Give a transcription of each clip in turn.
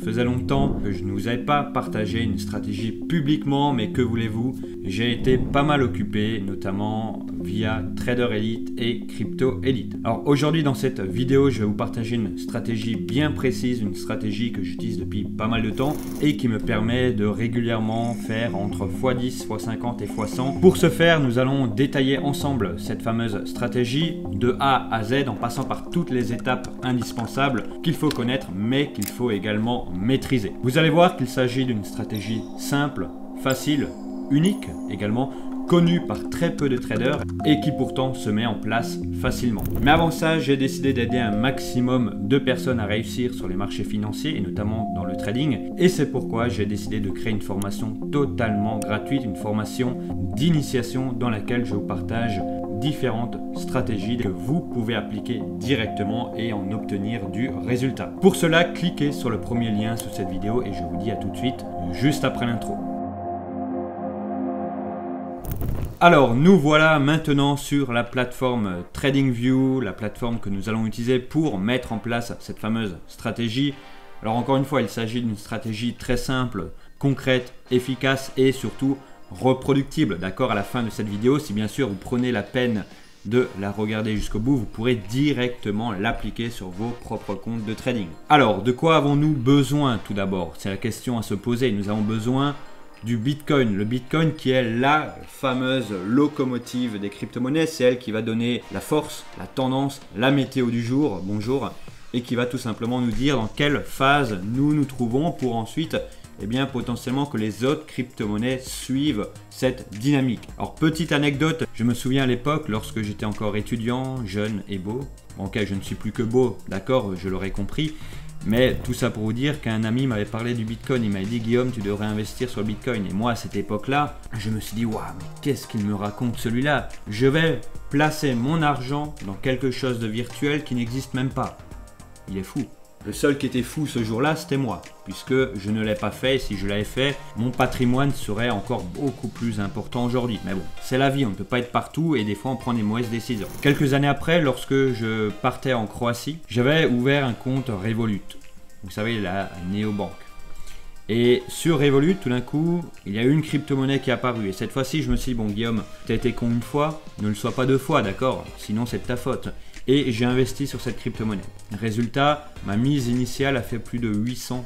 faisait longtemps que je ne vous avais pas partagé une stratégie publiquement, mais que voulez-vous, j'ai été pas mal occupé, notamment via Trader Elite et Crypto Elite. Alors aujourd'hui dans cette vidéo, je vais vous partager une stratégie bien précise, une stratégie que j'utilise depuis pas mal de temps et qui me permet de régulièrement faire entre x10, x50 et x100. Pour ce faire, nous allons détailler ensemble cette fameuse stratégie de A à Z en passant par toutes les étapes indispensables qu'il faut connaître mais qu'il faut également maîtriser. Vous allez voir qu'il s'agit d'une stratégie simple, facile, unique également, connue par très peu de traders et qui pourtant se met en place facilement. Mais avant ça, j'ai décidé d'aider un maximum de personnes à réussir sur les marchés financiers et notamment dans le trading. Et c'est pourquoi j'ai décidé de créer une formation totalement gratuite, une formation d'initiation dans laquelle je vous partage différentes stratégies que vous pouvez appliquer directement et en obtenir du résultat. Pour cela, cliquez sur le premier lien sous cette vidéo et je vous dis à tout de suite, juste après l'intro. Alors, nous voilà maintenant sur la plateforme TradingView, la plateforme que nous allons utiliser pour mettre en place cette fameuse stratégie. Alors encore une fois, il s'agit d'une stratégie très simple, concrète, efficace et surtout reproductible. D'accord, à la fin de cette vidéo, si bien sûr vous prenez la peine de la regarder jusqu'au bout, vous pourrez directement l'appliquer sur vos propres comptes de trading. Alors, de quoi avons-nous besoin tout d'abord? C'est la question à se poser. Nous avons besoin du Bitcoin. Le Bitcoin qui est la fameuse locomotive des crypto-monnaies, c'est elle qui va donner la force, la tendance, la météo du jour, bonjour, et qui va tout simplement nous dire dans quelle phase nous nous trouvons pour ensuite, eh bien, potentiellement que les autres crypto-monnaies suivent cette dynamique. Alors, petite anecdote, je me souviens à l'époque, lorsque j'étais encore étudiant, jeune et beau, ok, je ne suis plus que beau, d'accord, je l'aurais compris, mais tout ça pour vous dire qu'un ami m'avait parlé du Bitcoin, il m'avait dit Guillaume, tu devrais investir sur le Bitcoin. Et moi à cette époque-là, je me suis dit waouh, mais qu'est-ce qu'il me raconte celui-là? Je vais placer mon argent dans quelque chose de virtuel qui n'existe même pas. Il est fou. Le seul qui était fou ce jour-là, c'était moi, puisque je ne l'ai pas fait et si je l'avais fait, mon patrimoine serait encore beaucoup plus important aujourd'hui. Mais bon, c'est la vie, on ne peut pas être partout et des fois on prend des mauvaises décisions. Quelques années après, lorsque je partais en Croatie, j'avais ouvert un compte Revolut. Vous savez, la néobanque. Et sur Revolut, tout d'un coup, il y a eu une crypto-monnaie qui est apparue. Et cette fois-ci, je me suis dit, bon Guillaume, tu as été con une fois, ne le sois pas deux fois, d'accord? Sinon c'est de ta faute. Et j'ai investi sur cette crypto-monnaie. Résultat, ma mise initiale a fait plus de 800%.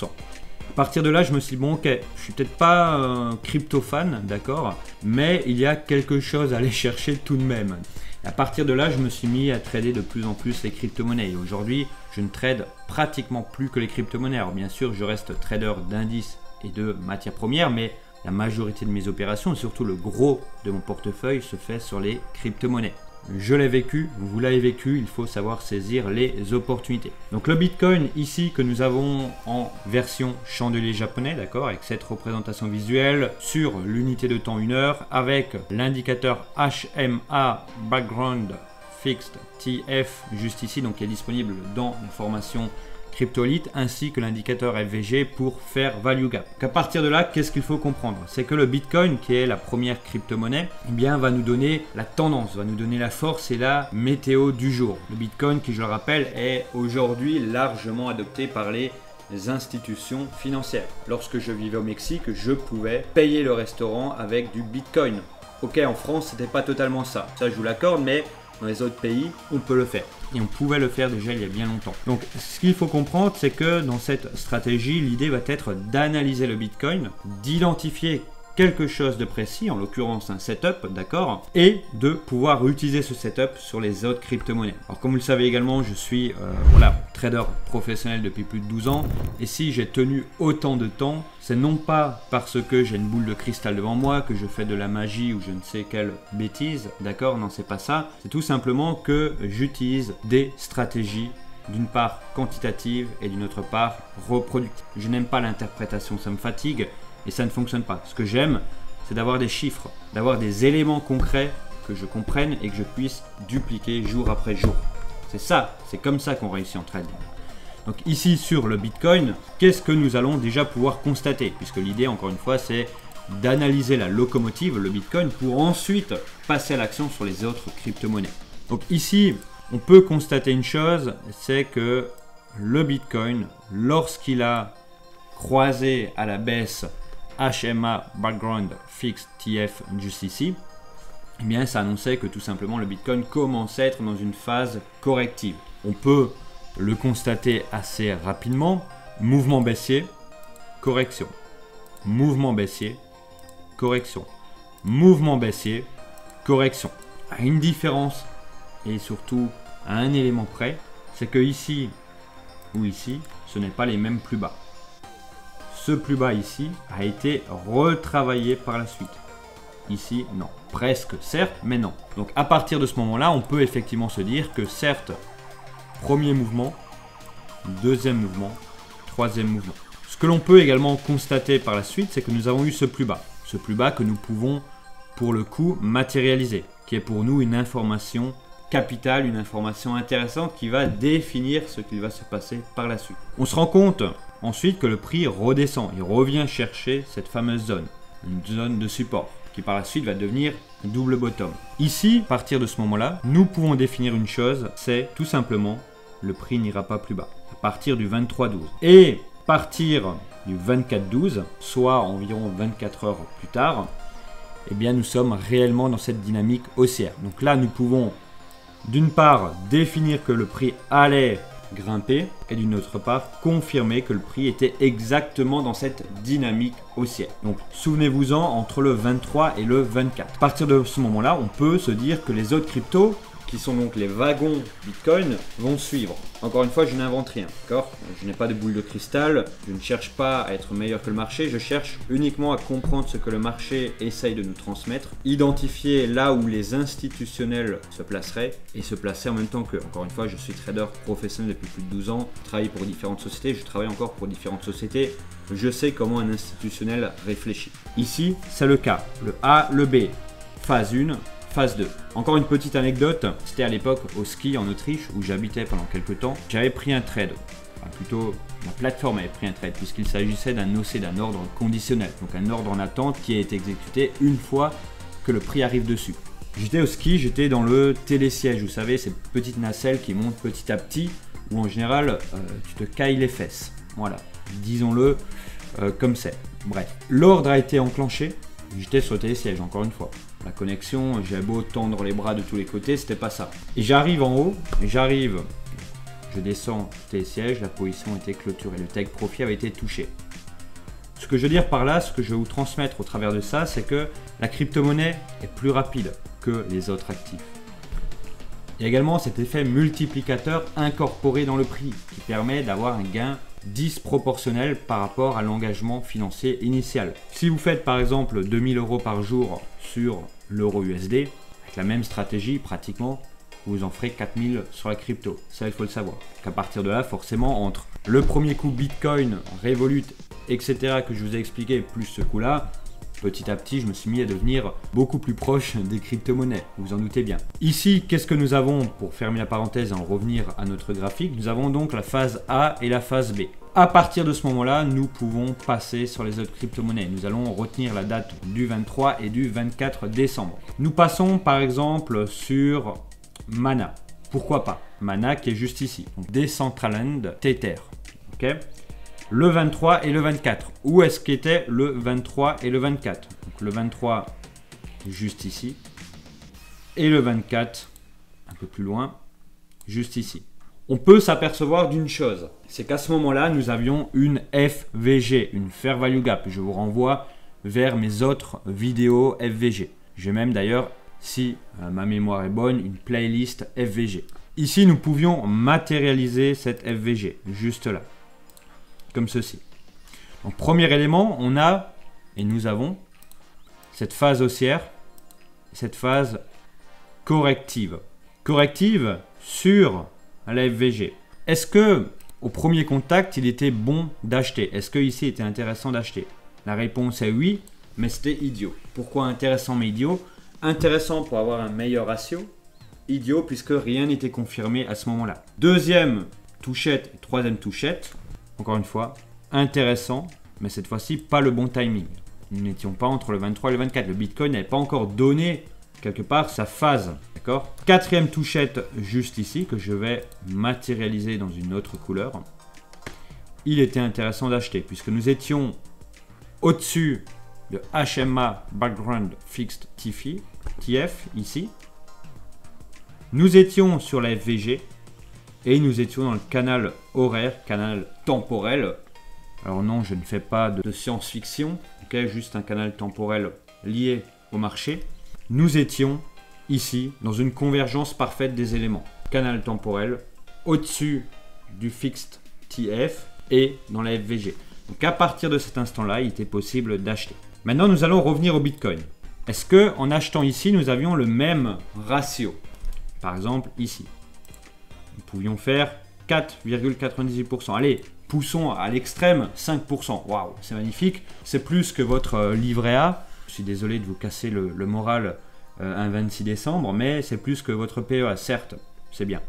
À partir de là, je me suis dit, bon ok, je suis peut-être pas crypto fan, d'accord, mais il y a quelque chose à aller chercher tout de même. Et à partir de là, je me suis mis à trader de plus en plus les crypto-monnaies. Et aujourd'hui, je ne trade pratiquement plus que les crypto-monnaies. Alors bien sûr, je reste trader d'indices et de matières premières, mais la majorité de mes opérations, et surtout le gros de mon portefeuille, se fait sur les crypto-monnaies. Je l'ai vécu, vous l'avez vécu, il faut savoir saisir les opportunités. Donc le Bitcoin ici que nous avons en version chandelier japonais, d'accord, avec cette représentation visuelle sur l'unité de temps 1 heure avec l'indicateur HMA Background Fixed TF juste ici, donc qui est disponible dans la formation Crypto Elite, ainsi que l'indicateur FVG pour faire value gap. Donc à partir de là, qu'est-ce qu'il faut comprendre? C'est que le Bitcoin, qui est la première crypto-monnaie, eh bien, va nous donner la tendance, va nous donner la force et la météo du jour. Le Bitcoin, qui je le rappelle, est aujourd'hui largement adopté par les institutions financières. Lorsque je vivais au Mexique, je pouvais payer le restaurant avec du Bitcoin. Ok, en France, c'était pas totalement ça. Ça, je vous l'accorde, mais dans les autres pays, on peut le faire. Et on pouvait le faire déjà il y a bien longtemps. Donc, ce qu'il faut comprendre, c'est que dans cette stratégie, l'idée va être d'analyser le Bitcoin, d'identifier quelque chose de précis, en l'occurrence un setup, d'accord, et de pouvoir utiliser ce setup sur les autres crypto-monnaies. Alors comme vous le savez également, je suis trader professionnel depuis plus de 12 ans, et si j'ai tenu autant de temps, c'est non pas parce que j'ai une boule de cristal devant moi, que je fais de la magie ou je ne sais quelle bêtise, d'accord, non c'est pas ça, c'est tout simplement que j'utilise des stratégies d'une part quantitative et d'une autre part reproductive. Je n'aime pas l'interprétation, ça me fatigue. Et ça ne fonctionne pas. Ce que j'aime, c'est d'avoir des chiffres, d'avoir des éléments concrets que je comprenne et que je puisse dupliquer jour après jour. C'est ça, c'est comme ça qu'on réussit en trading. Donc ici sur le Bitcoin, qu'est-ce que nous allons déjà pouvoir constater? Puisque l'idée, encore une fois, c'est d'analyser la locomotive, le Bitcoin, pour ensuite passer à l'action sur les autres crypto-monnaies. Donc ici, on peut constater une chose, c'est que le Bitcoin, lorsqu'il a croisé à la baisse HMA Background Fixed TF juste ici, eh bien ça annonçait que tout simplement le Bitcoin commençait à être dans une phase corrective. On peut le constater assez rapidement. Mouvement baissier, correction. Mouvement baissier, correction. Mouvement baissier, correction. À une différence et surtout à un élément près, c'est que ici ou ici, ce n'est pas les mêmes plus bas. Ce plus bas ici a été retravaillé par la suite. Ici, non. Presque, certes, mais non. Donc à partir de ce moment-là, on peut effectivement se dire que certes, premier mouvement, deuxième mouvement, troisième mouvement. Ce que l'on peut également constater par la suite, c'est que nous avons eu ce plus bas. Ce plus bas que nous pouvons, pour le coup, matérialiser, qui est pour nous une information capitale, une information intéressante qui va définir ce qu'il va se passer par la suite. On se rend compte ensuite que le prix redescend. Il revient chercher cette fameuse zone, une zone de support, qui par la suite va devenir double bottom. Ici, à partir de ce moment-là, nous pouvons définir une chose, c'est tout simplement le prix n'ira pas plus bas. À partir du 23,12. Et à partir du 24,12, soit environ 24 heures plus tard, eh bien nous sommes réellement dans cette dynamique haussière. Donc là, nous pouvons d'une part définir que le prix allait grimper et d'une autre part confirmer que le prix était exactement dans cette dynamique haussière. Donc souvenez-vous-en, entre le 23 et le 24. À partir de ce moment-là, on peut se dire que les autres cryptos, qui sont donc les wagons Bitcoin, vont suivre. Encore une fois, je n'invente rien, d'accord? Je n'ai pas de boule de cristal, je ne cherche pas à être meilleur que le marché, je cherche uniquement à comprendre ce que le marché essaye de nous transmettre, identifier là où les institutionnels se placeraient et se placer en même temps qu'eux. Encore une fois, je suis trader professionnel depuis plus de 12 ans, je travaille pour différentes sociétés, je travaille encore pour différentes sociétés, je sais comment un institutionnel réfléchit. Ici, c'est le cas, le A, le B, phase 1, phase 2. Encore une petite anecdote, c'était à l'époque au ski en Autriche où j'habitais pendant quelques temps. J'avais pris un trade, enfin plutôt la plateforme avait pris un trade puisqu'il s'agissait d'un OC, d'un ordre conditionnel, donc un ordre en attente qui a été exécuté une fois que le prix arrive dessus. J'étais au ski, j'étais dans le télésiège, vous savez, ces petites nacelles qui montent petit à petit où en général tu te cailles les fesses. Voilà, disons-le comme c'est. Bref, l'ordre a été enclenché, j'étais sur le télésiège encore une fois. La connexion, j'avais beau tendre les bras de tous les côtés, c'était pas ça. Et j'arrive en haut, je descends tes sièges, la position était clôturée, le take profit avait été touché. Ce que je veux dire par là, ce que je vais vous transmettre au travers de ça, c'est que la crypto-monnaie est plus rapide que les autres actifs. Il y a également cet effet multiplicateur incorporé dans le prix qui permet d'avoir un gain disproportionnel par rapport à l'engagement financier initial. Si vous faites par exemple 2000 € par jour sur l'euro USD, avec la même stratégie pratiquement, vous en ferez 4000 sur la crypto. Ça, il faut le savoir. Qu'à partir de là, forcément, entre le premier coup Bitcoin, Revolut, etc. que je vous ai expliqué, plus ce coup-là, petit à petit, je me suis mis à devenir beaucoup plus proche des crypto-monnaies, vous en doutez bien. Ici, qu'est-ce que nous avons, pour fermer la parenthèse et en revenir à notre graphique, nous avons donc la phase A et la phase B. À partir de ce moment-là, nous pouvons passer sur les autres crypto-monnaies. Nous allons retenir la date du 23 et du 24 décembre. Nous passons par exemple sur Mana. Pourquoi pas? Mana qui est juste ici. Donc Decentraland Tether. Ok, le 23 et le 24. Où est-ce qu'était le 23 et le 24? Donc le 23 juste ici. Et le 24 un peu plus loin, juste ici. On peut s'apercevoir d'une chose, c'est qu'à ce moment-là, nous avions une FVG, une Fair Value Gap. Je vous renvoie vers mes autres vidéos FVG. J'ai même d'ailleurs, si ma mémoire est bonne, une playlist FVG. Ici, nous pouvions matérialiser cette FVG, juste là, comme ceci. Donc, premier élément, on a, et nous avons, cette phase haussière, cette phase corrective. Corrective sur la FVG. Est-ce que au premier contact, il était bon d'acheter? Est-ce que ici, il était intéressant d'acheter? La réponse est oui, mais c'était idiot. Pourquoi intéressant mais idiot? Intéressant pour avoir un meilleur ratio, idiot puisque rien n'était confirmé à ce moment-là. Deuxième touchette, troisième touchette, encore une fois, intéressant, mais cette fois-ci, pas le bon timing. Nous n'étions pas entre le 23 et le 24. Le Bitcoin n'avait pas encore donné quelque part sa phase. D'accord. Quatrième touchette juste ici que je vais matérialiser dans une autre couleur. il était intéressant d'acheter puisque nous étions au-dessus de HMA Background Fixed TF ici. Nous étions sur la FVG et nous étions dans le canal horaire, canal temporel. Alors non, je ne fais pas de science-fiction, okay, juste un canal temporel lié au marché. Nous étions ici dans une convergence parfaite des éléments. Canal temporel au-dessus du Fixed TF et dans la FVG. Donc à partir de cet instant-là, il était possible d'acheter. Maintenant, nous allons revenir au Bitcoin. Est-ce qu'en achetant ici, nous avions le même ratio? Par exemple, ici. Nous pouvions faire 4,98%. Allez, poussons à l'extrême 5%. Waouh, c'est magnifique. C'est plus que votre livret A. Je suis désolé de vous casser le moral un 26 décembre, mais c'est plus que votre PEA. Certes, c'est bien.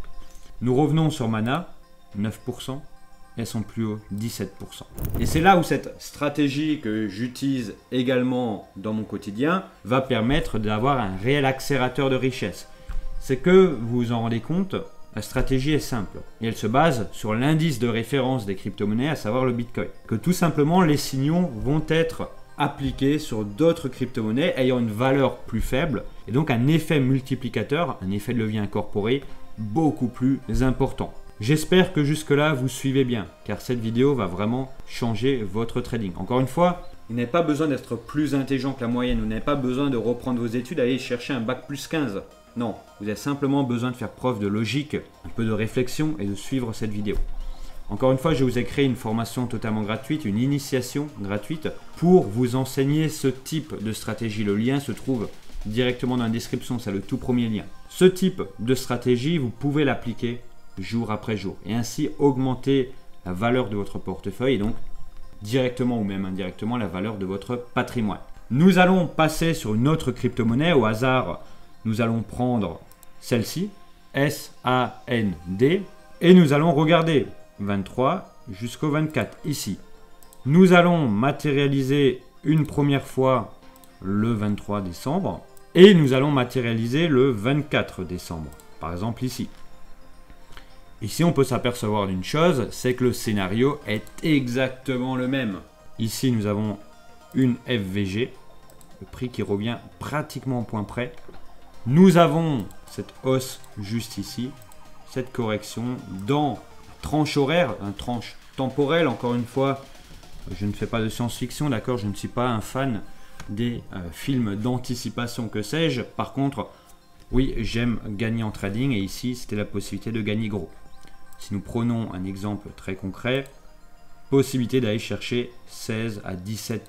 Nous revenons sur Mana, 9%. Et son plus haut, 17%. Et c'est là où cette stratégie que j'utilise également dans mon quotidien va permettre d'avoir un réel accélérateur de richesse. C'est que vous vous en rendez compte, la stratégie est simple et elle se base sur l'indice de référence des crypto-monnaies, à savoir le Bitcoin. Que tout simplement les signaux vont être appliqués sur d'autres crypto-monnaies ayant une valeur plus faible et donc un effet multiplicateur, un effet de levier incorporé beaucoup plus important. J'espère que jusque-là, vous suivez bien, car cette vidéo va vraiment changer votre trading. Encore une fois, vous n'avez pas besoin d'être plus intelligent que la moyenne, vous n'avez pas besoin de reprendre vos études, aller chercher un bac plus 15. Non, vous avez simplement besoin de faire preuve de logique, un peu de réflexion et de suivre cette vidéo. Encore une fois, je vous ai créé une formation totalement gratuite, une initiation gratuite pour vous enseigner ce type de stratégie. Le lien se trouve directement dans la description, c'est le tout premier lien. Ce type de stratégie, vous pouvez l'appliquer jour après jour et ainsi augmenter la valeur de votre portefeuille et donc directement ou même indirectement la valeur de votre patrimoine. Nous allons passer sur une autre crypto-monnaie. Au hasard, nous allons prendre celle-ci, SAND, et nous allons regarder 23 jusqu'au 24 ici. Nous allons matérialiser une première fois le 23 décembre et nous allons matérialiser le 24 décembre, par exemple ici. Ici, on peut s'apercevoir d'une chose, c'est que le scénario est exactement le même. Ici, nous avons une FVG, le prix qui revient pratiquement au point près. Nous avons cette hausse juste ici, cette correction dans la tranche horaire, une tranche temporelle. Encore une fois, je ne fais pas de science-fiction, d'accord, je ne suis pas un fan des films d'anticipation, que sais-je. Par contre, oui, j'aime gagner en trading et ici, c'était la possibilité de gagner gros. Si nous prenons un exemple très concret, possibilité d'aller chercher 16 à 17%,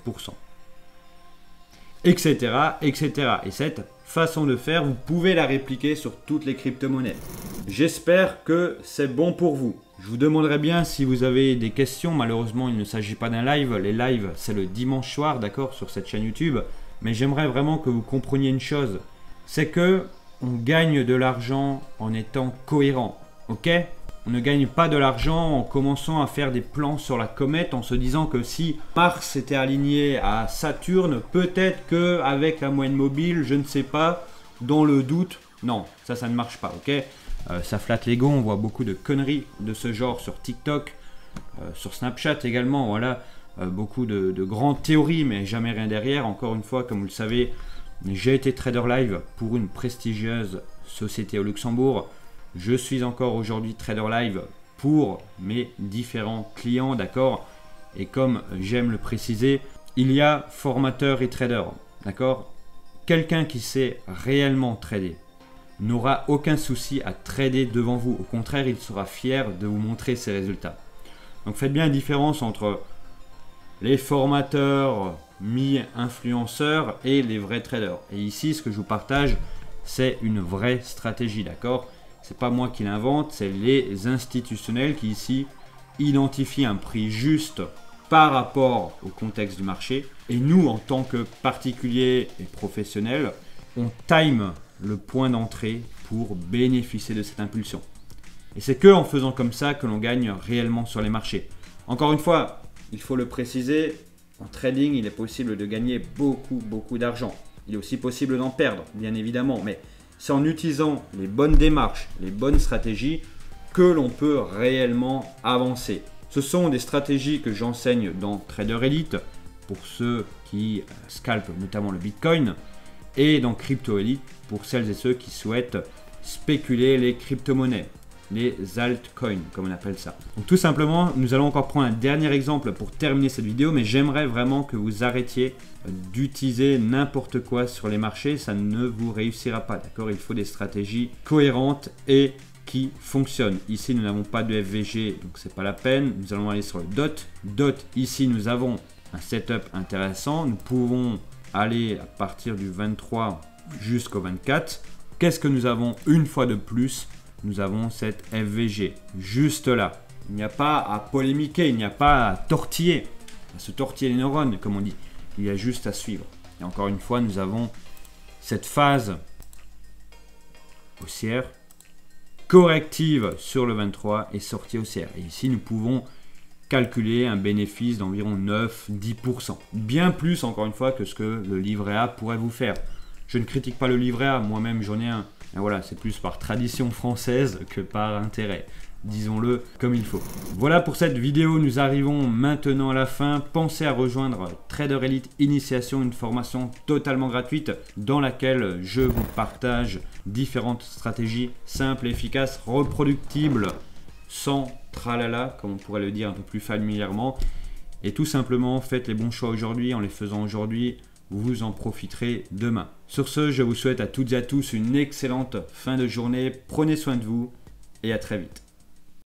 etc., etc. Et cette façon de faire, vous pouvez la répliquer sur toutes les crypto-monnaies. J'espère que c'est bon pour vous. Je vous demanderai bien si vous avez des questions. Malheureusement, il ne s'agit pas d'un live. Les lives, c'est le dimanche soir, d'accord, sur cette chaîne YouTube. Mais j'aimerais vraiment que vous compreniez une chose. C'est que on gagne de l'argent en étant cohérent, ok ? On ne gagne pas de l'argent en commençant à faire des plans sur la comète en se disant que si Mars était aligné à Saturne, peut-être qu'avec la moyenne mobile, je ne sais pas, dans le doute, non, ça ne marche pas, ok? Ça flatte l'ego, on voit beaucoup de conneries de ce genre sur TikTok, sur Snapchat également, voilà, beaucoup de grandes théories, mais jamais rien derrière. Encore une fois, comme vous le savez, j'ai été trader live pour une prestigieuse société au Luxembourg. Je suis encore aujourd'hui trader live pour mes différents clients, d'accord? Et comme j'aime le préciser, il y a formateur et trader, d'accord? Quelqu'un qui sait réellement trader n'aura aucun souci à trader devant vous. Au contraire, il sera fier de vous montrer ses résultats. Donc faites bien la différence entre les formateurs mi-influenceurs et les vrais traders. Et ici, ce que je vous partage, c'est une vraie stratégie, d'accord? C'est pas moi qui l'invente, c'est les institutionnels qui ici identifient un prix juste par rapport au contexte du marché. Et nous, en tant que particuliers et professionnels, on time le point d'entrée pour bénéficier de cette impulsion. Et c'est que en faisant comme ça que l'on gagne réellement sur les marchés. Encore une fois, il faut le préciser, en trading, il est possible de gagner beaucoup d'argent. Il est aussi possible d'en perdre, bien évidemment, mais c'est en utilisant les bonnes démarches, les bonnes stratégies que l'on peut réellement avancer. Ce sont des stratégies que j'enseigne dans Trader Elite pour ceux qui scalpent notamment le Bitcoin et dans Crypto Elite pour celles et ceux qui souhaitent spéculer les crypto-monnaies, les altcoins comme on appelle ça. Donc tout simplement, nous allons encore prendre un dernier exemple pour terminer cette vidéo, mais j'aimerais vraiment que vous arrêtiez d'utiliser n'importe quoi sur les marchés, ça ne vous réussira pas, d'accord? Il faut des stratégies cohérentes et qui fonctionnent. Ici, nous n'avons pas de FVG, donc c'est pas la peine. Nous allons aller sur le DOT. DOT, ici, nous avons un setup intéressant. Nous pouvons aller à partir du 23 jusqu'au 24. Qu'est-ce que nous avons une fois de plus? Nous avons cette FVG, juste là. Il n'y a pas à polémiquer, il n'y a pas à tortiller, à se tortiller les neurones, comme on dit. Il y a juste à suivre. Et encore une fois, nous avons cette phase haussière, corrective sur le 23 et sortie haussière. Et ici, nous pouvons calculer un bénéfice d'environ 9-10%. Bien plus, encore une fois, que ce que le livret A pourrait vous faire. Je ne critique pas le livret A, moi-même j'en ai un. Et voilà, c'est plus par tradition française que par intérêt. Disons-le comme il faut. Voilà pour cette vidéo, nous arrivons maintenant à la fin. Pensez à rejoindre Trader Elite Initiation, une formation totalement gratuite dans laquelle je vous partage différentes stratégies simples, efficaces, reproductibles, sans tralala, comme on pourrait le dire un peu plus familièrement. Et tout simplement, faites les bons choix aujourd'hui. En les faisant aujourd'hui, vous en profiterez demain. Sur ce, je vous souhaite à toutes et à tous une excellente fin de journée. Prenez soin de vous et à très vite.